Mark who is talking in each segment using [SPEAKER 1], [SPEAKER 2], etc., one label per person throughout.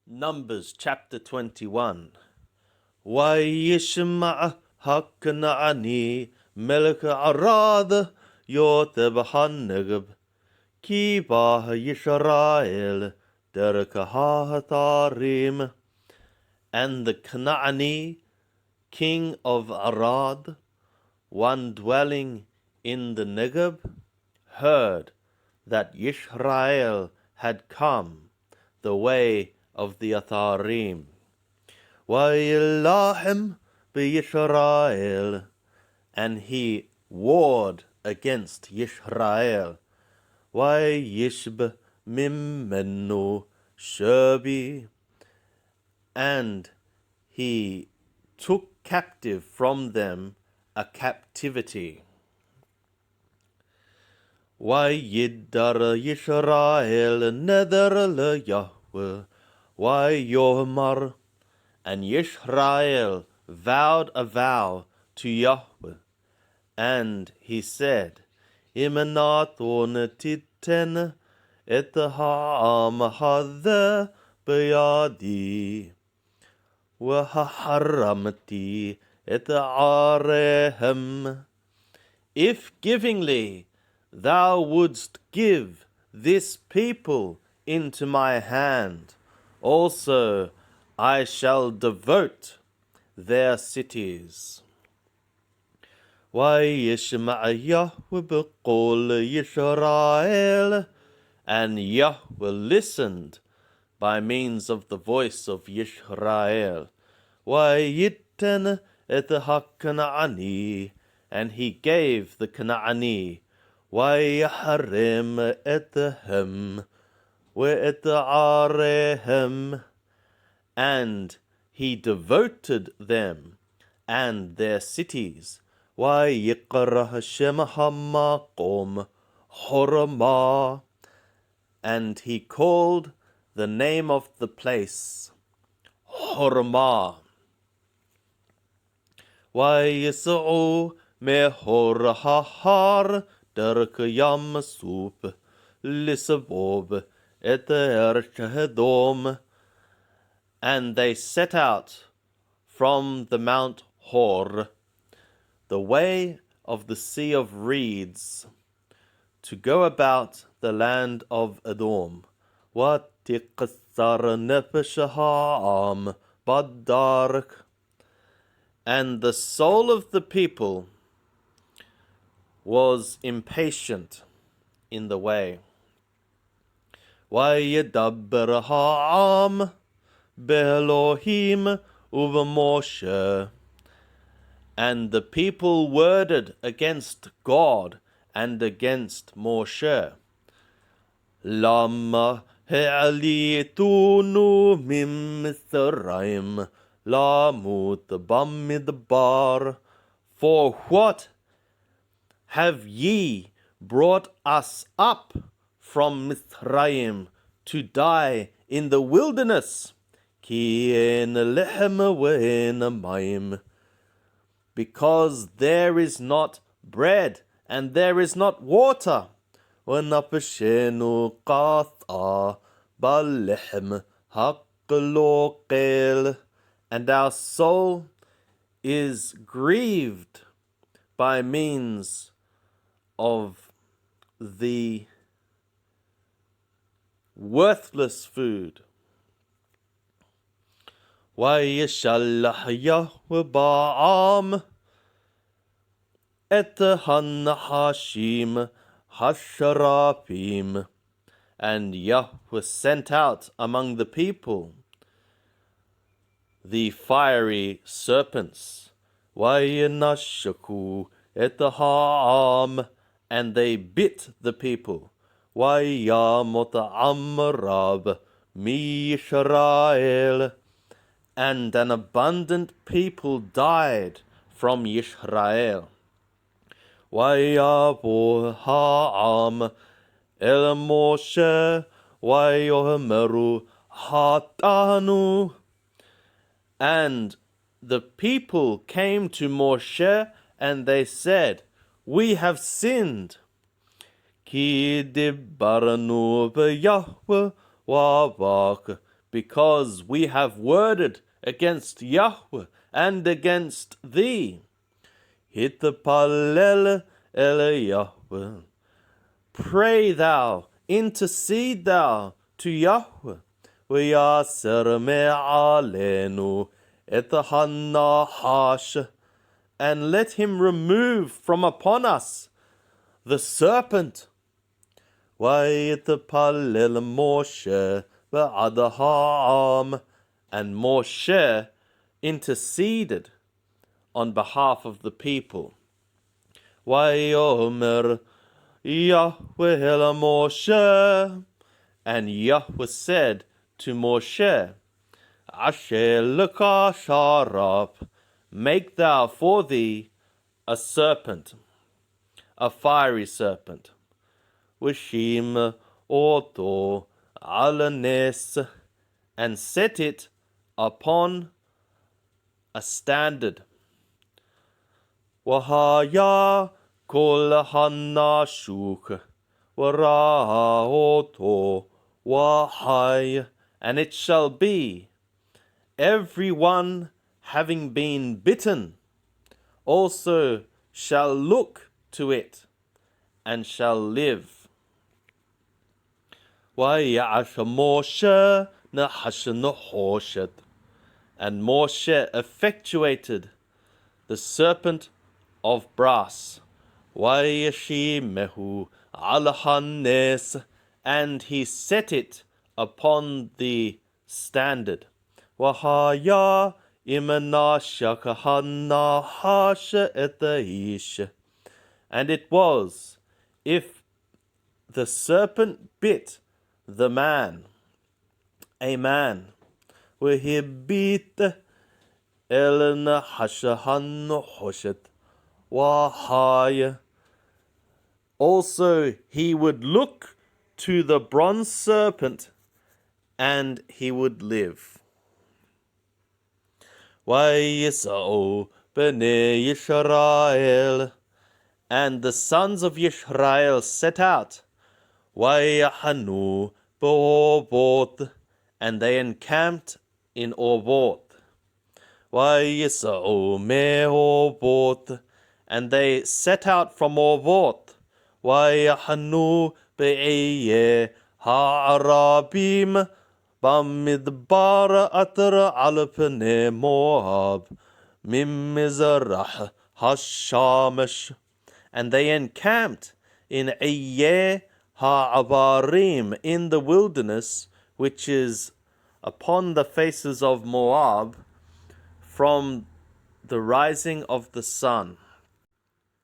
[SPEAKER 1] Numbers chapter 21. ويشمع هكنعني ملك عراد يوتب النقب كي باه يشرائيل درك هاتاريم. And the Canaani, king of Arad, one dwelling in the Negeb, heard that Yishrael had come the way of the Atharim. وَيِلَّهِمْ بِيِشْرَائِيل, and he warred against Yishrael. وَيِشْبْ مِمَّنُّ شَبِي, and he took captive from them a captivity. وَيِدَّرْ يِشْرَائِيل نَذَرْ لِيَهْوَهْ وَيُهْمَرْ, and Yishrael vowed a vow to Yahweh, and he said, Imanathon titen et ha'am hadeh b'yadi, v'haharamti et arehem. If givingly thou wouldst give this people into my hand, also I shall devote their cities. وَيِشْمَعْ Yahweh بِقَوْلِ Yishrael, and Yahweh listened by means of the voice of Yishrael. وَيِتَّنْ et HaKanaani, and he gave the Canaani. وَيَحْرِمْ ethem وَet arehem, and he devoted them and their cities. وَيِقْرَهْ شَمَهَ مَقُومْ حُرْمَا, and he called the name of the place Hurma. وَيِسْعُوا مِهُرْ هَهَارْ دَرْكَ يَمْسُوبْ لِسَبُوبْ et ershedom, and they set out from the Mount Hor, the way of the Sea of Reeds, to go about the land of Edom. وَتِقْصَرْ نَفْشَ هَعَامْ بَدَّارْكَ, and the soul of the people was impatient in the way. وَيَدَبَّرْ هَعَامْ بِإِلَوهِيمْ وَبِموشَى, and the people worded against God and against Moshe. لَمَّا هَعْلِيتُونُ مِن مِّصْرَيْمْ لَمُوتْ بَمِدْبَارٍ, for what have ye brought us up from Mithraim to die in the wilderness? Ki en lehem ve'en mayim, because there is not bread and there is not water. وَنَفْشَنُ قَاطَعَ بَالْلِحْمِ هَقْلُوقِلْ, and our soul is grieved by means of the worthless food. وَيَشَلَّحْ يَهْوَهْ بَعَامْ et HaNahashim HaSharapim, and Yahweh sent out among the people the fiery serpents. وَيَنَشَّكُوا et ha'am, and they bit the people. وَيَمُتْ عَمْرَبْ مِيشْرَائِيل, and an abundant people died from Yishrael. وَيَبُوا هَعَامْ إِلَى مُوشَى وَيُهْمَرُوا هَاتَانُ, and the people came to Moshe and they said, we have sinned. Ki dibbarnu b'Yahweh وَبَاكَ because we have worded against Yahweh and against thee. Hitpalel ele Yahweh. Pray thou, intercede thou to Yahweh. V'yaser me'alenu et hanahash. And let him remove from upon us the serpent. V'yitpalel Moshe ba'ad ha'am. And Moshe interceded on behalf of the people. Vayomer Yahweh el Moshe. And Yahweh said to Moshe, Asher leka sharap, make thou for thee a serpent, a fiery serpent. Wishim oto alanes, and set it upon a standard. Wahaya kol hanashuk waraoto wahai. And it shall be, every one having been bitten also shall look to it and shall live. Wayash Moshe nahash nahoshet. And Moshe effectuated the serpent of brass. Vayashimehu alahanes. And he set it upon the standard. Wahaya imanashakahanahash etaish. And it was, if the serpent bit the man, a man, وهبيت إلنا حشهن حشت وهاي. Also he would look to the bronze serpent and he would live. وَيِسَعُوا بَنِي Yisrael. And the sons of Yisrael set out. وَيَحَنُوا بَوْبُوتْ. And they encamped in Oboth. وَيِسَعُوا مَوْبُوتْ. And they set out from Oboth. وَيَحَنُوا بَإِيَّ هَعْرَابِيمْ بَمِدْبَارَ أَتْرَ عَلَى بْنِي مُوَابْ مِمِّزَرَحْ هَشَّامَشْ. And they encamped in Iyyeh ha'abarim, in the wilderness, which is upon the faces of Moab, from the rising of the sun.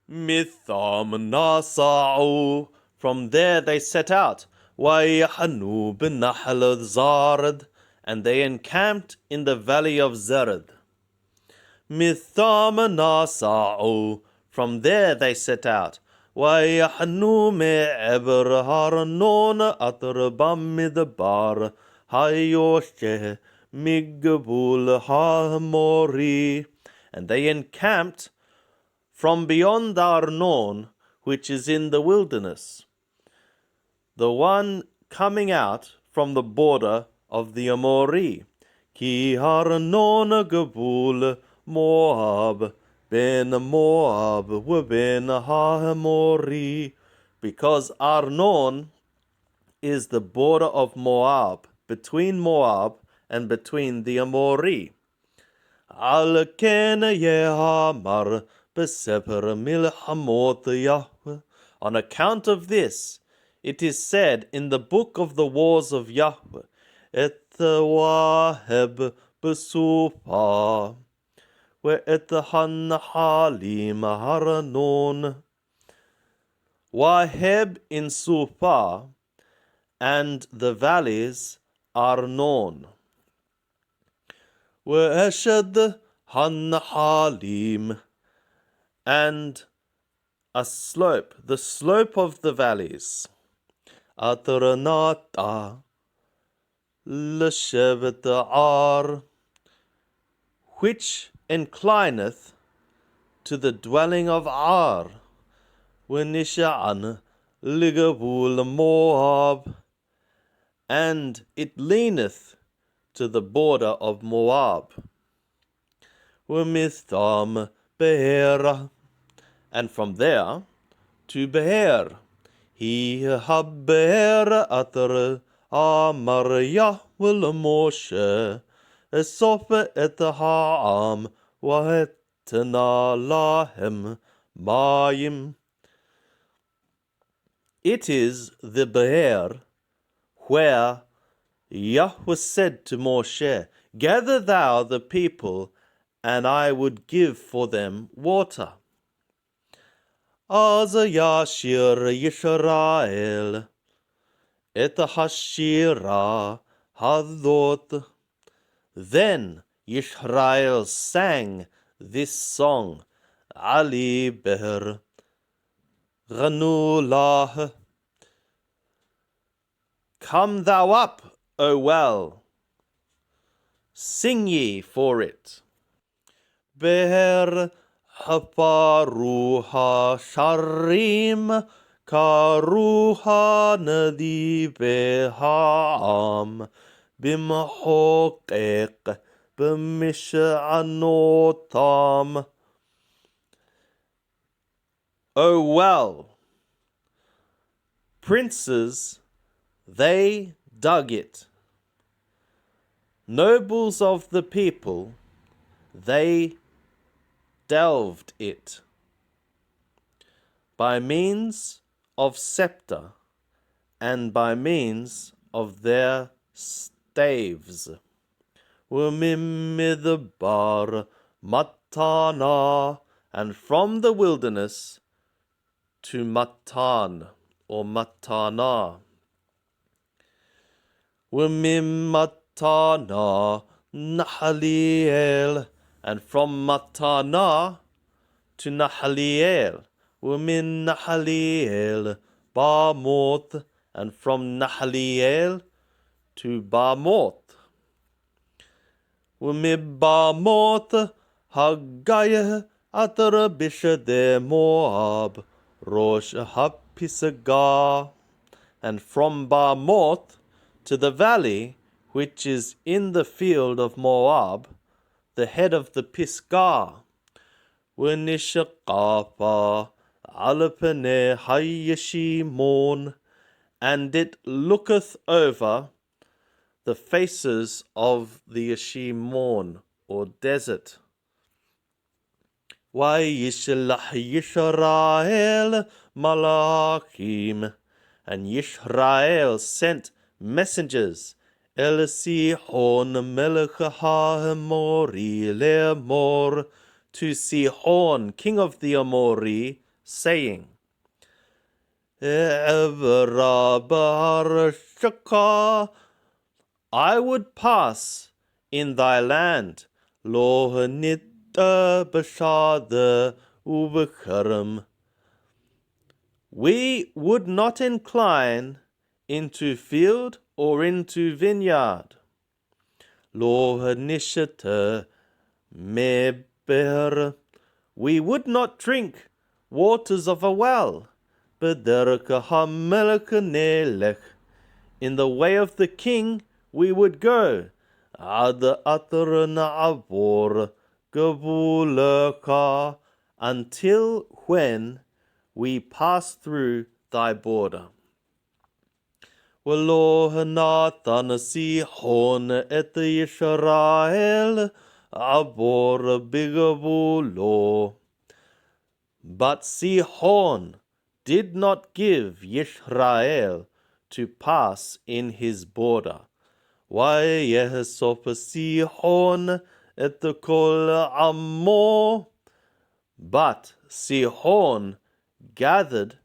[SPEAKER 1] Mitham nasa'u. From there they set out. وَيَحَنُوا بِنَحْلَ زَارَد. And they encamped in the valley of Zarad. Mitham nasa'u. From there they set out. وَيَحَنُوا مِعَبْرَ هَارَنُونَ أَطْرَ بَمِدْبَارَ هَيُوشْكَهِ مِقْبُولَ هَامُورِي. And they encamped from beyond Arnon, which is in the wilderness, the one coming out from the border of the Amori. Ki Arnon Gabul Moab ben Moab ben Hamori. Because Arnon is the border of Moab, between Moab and between the Amori. Al ken yehamar beseper milhamot Yahweh. On account of this, it is said in the book of the wars of Yahweh, Et waheb besupa, we et hanhalim haranon. Waheb in Supa, and the valleys are known. We eshed hanhalim, and a slope, the slope of the valleys. Atranata l'shevet ar, which inclineth to the dwelling of Ar. V'nisha'an ligabul Moab, and it leaneth to the border of Moab. Umitham Be'er, and from there to Be'er. He haber ater amar Yahweh Moshe, esof et ha'am wahetna lahem mayim. It is the Be'er where Yahweh said to Moshe, gather thou the people, and I would give for them water. Az yashir Yisrael et hashira hadot. Then Yisrael sang this song, Ali Be'er Rationale. Come thou up, O well, sing ye for it. Be'er haparuha sharim karuha nadi beham bimhoqeq b'mish'anotam. O well, princes, they dug it. Nobles of the people, they delved it. By means of scepter and by means of their staves. Umimidbar matana, and from the wilderness to Matan or Matana. Matana Nahaliel, and from Matana to Nahaliel. Min Nahaliel Bamoth, and from Nahaliel to Bamoth. Bamoth Haggayah Atar Bishade Moab Rosh Hapisagah, and from Bamoth to the valley which is in the field of Moab, the head of the Pisgah. Wenishaqapa alapene hayeshimon, and it looketh over the faces of the Yeshimon, or desert. Vayishlach Yisrael malachim, and Yisrael sent messengers, El Sihon melech ha'Amori le'amor, to Sihon, king of the Amori, saying, E'evra b'har shaka, I would pass in thy land, lo hanita b'shada u'b'karam. We would not incline into field or into vineyard. Lo hanishata meber, we would not drink waters of a well. B'derka hamelech nelech, in the way of the king we would go. Ad atar na'avor gavulaka, until when we pass through thy border. V'lo hanatan Sihon et Yisrael abor bigavulo. But Sihon did not give Yisrael to pass in his border. Vayesop Sihon et kol amo, but Sihon gathered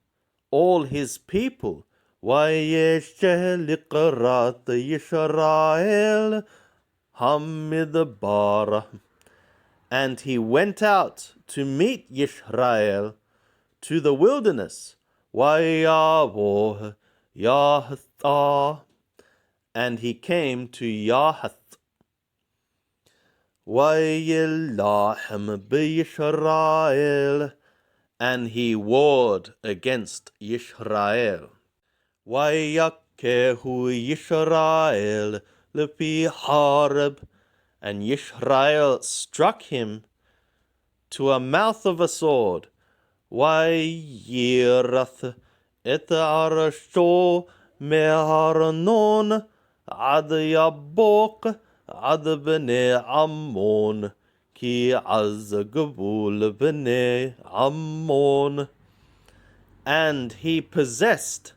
[SPEAKER 1] all his people. Vayesheliqrat Yisrael hamidbar, and he went out to meet Yisrael to the wilderness. Vayavo Yahath, and he came to Yahath. Vayelahem b'Yisrael, and he warred against Yisrael. Vayakehu Yisrael lepi harb, and Yisrael struck him to a mouth of a sword. Vayirath et arasho meharanon ad yabok ad bnei Ammon ki az gavul bnei Ammon. And he possessed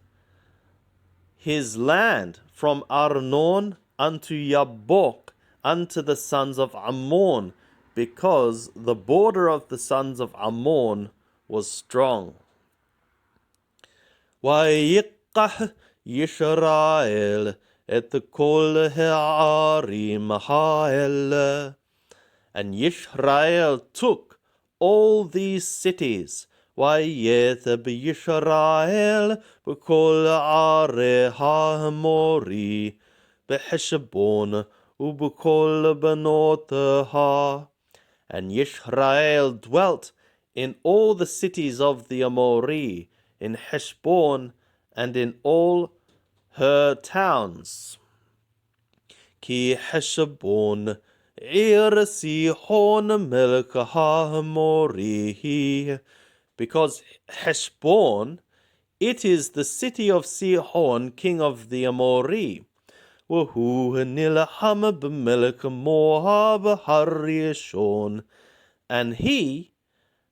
[SPEAKER 1] his land from Arnon unto Yabok, unto the sons of Ammon, because the border of the sons of Ammon was strong. Vayikach Yisrael et kol ha'arim ha'el. And Yisrael took all these cities. Vayeteb Yisrael b'kol are ha'amori b'Heshbon u'b'kol benoteha. And Yisrael dwelt in all the cities of the Amori, in Heshbon, and in all her towns. Ki Heshbon Ir Sihon melech ha'amori, because Heshbon, it is the city of Sihon, king of the Amori. Wahu nilaham b'melech Moab harishon, and he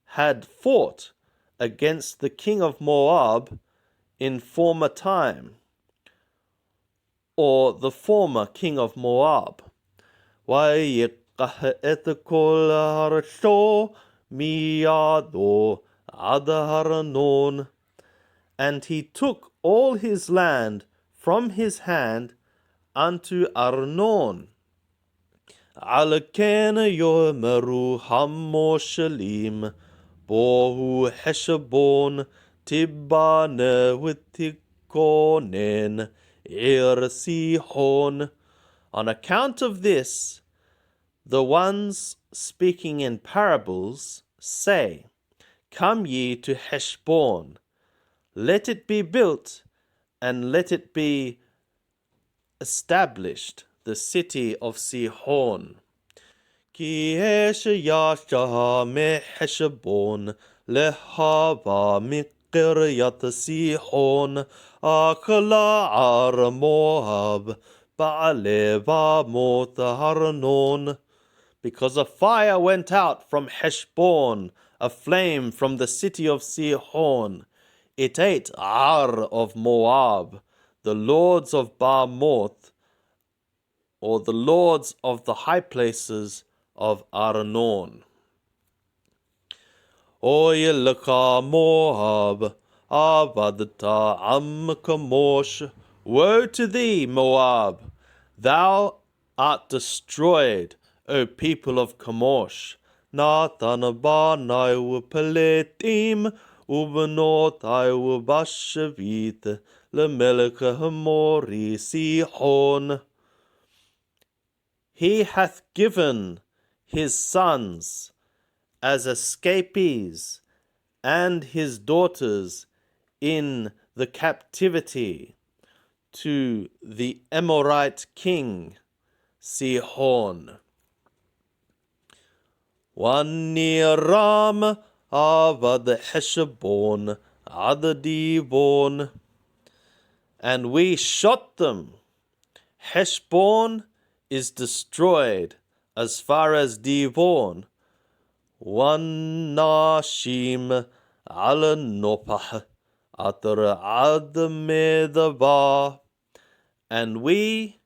[SPEAKER 1] had fought against the king of Moab in former time, or the former king of Moab. Vayikach et kol harsho miyado ad Arnon, and he took all his land from his hand unto Arnon. Al ken yomeru hamoshalim bohu Heshbon tibane v'tikonen ir Sihon. On account of this, the ones speaking in parables say, Come ye to Heshbon, let it be built, and let it be established, the city of Sihon. Ki yasha me Heshbon lehava miqiryat Sihon akla ar Moab ba'aleva mot Arnon. Because a fire went out from Heshbon, a flame from the city of Sihon. It ate Ar of Moab, the lords of Bamoth, or the lords of the high places of Arnon. Oyelaka Moab, avadta am Kamosh. Woe to thee, Moab! Thou art destroyed, O people of Kamosh. Nathan banai peletim, ubenotai bashavit, lemelech hamori Sihon. He hath given his sons as escapees and his daughters in the captivity to the Amorite king Sihon. Waniram avad Heshbon ad Dibon, and we shot them. Heshbon is destroyed as far as Dibon. Wanashim ala Nopah atar ad Medaba, and we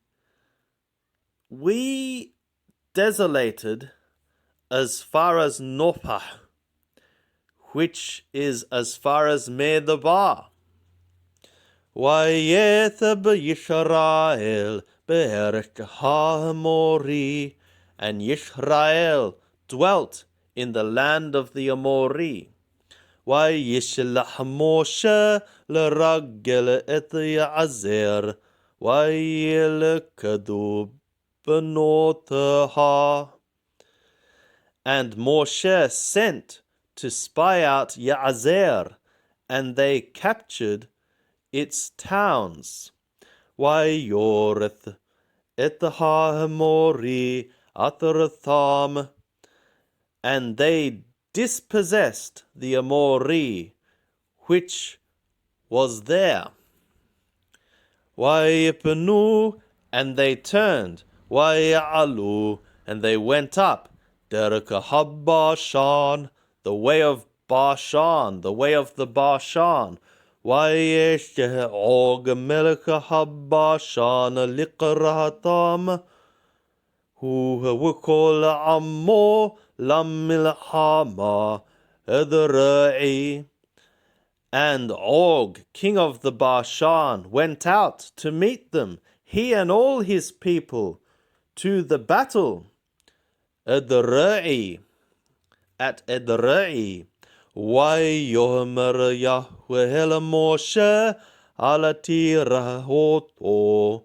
[SPEAKER 1] desolated as far as Nopah, which is as far as Medaba. Vayetheb Yisrael be'erech ha'amori, and Yisrael dwelt in the land of the Amori. Vayishlach Moshe l'ragel et Yazer, vayelekadu benoteha. And Moshe sent to spy out Yazer, and they captured its towns. Vayoreth et the Hamori Atharatham, and they dispossessed the Amori which was there. Wayipanu, and they turned. Wayalu, and they went up. Derek Bashan, the way of Bashan, the way of the Bashan. Wayesh Og Meleka Habashan Likrahatam, who were called Ammo Lamilhama Edrai. And Og, king of the Bashan, went out to meet them, he and all his people, to the battle. Edrai, at Edrai, Wayomer Yahweh Moshe Alatira Hoto.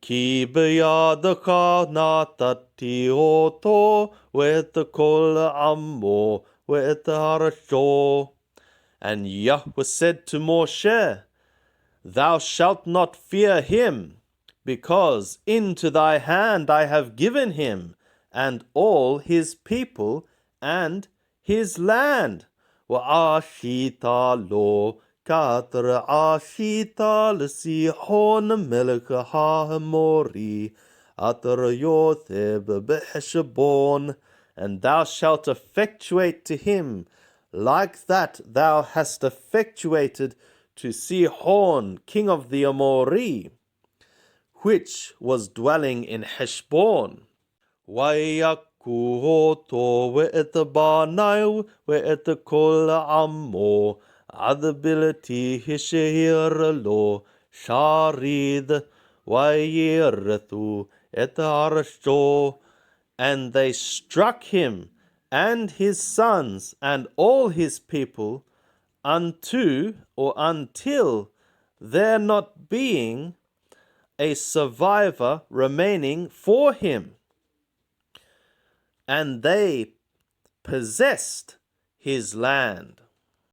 [SPEAKER 1] Ki beyadaka natati Hoto, with the kol ammo, with the harasho. And Yahweh said to Moshe, Thou shalt not fear him, because into thy hand I have given him, and all his people, and his land. Wa'ashita lo katra ashita l'sihon melech ha'amori atra yotheb b'heshbon, and thou shalt effectuate to him like that thou hast effectuated to Sihon, king of the Amori, which was dwelling in Heshbon. Wayakuhoto ve'et banai ve'et kol ammo adability hishehir lo sharid wayirethu et arasho, and they struck him and his sons and all his people unto or until there not being a survivor remaining for him. And they possessed his land.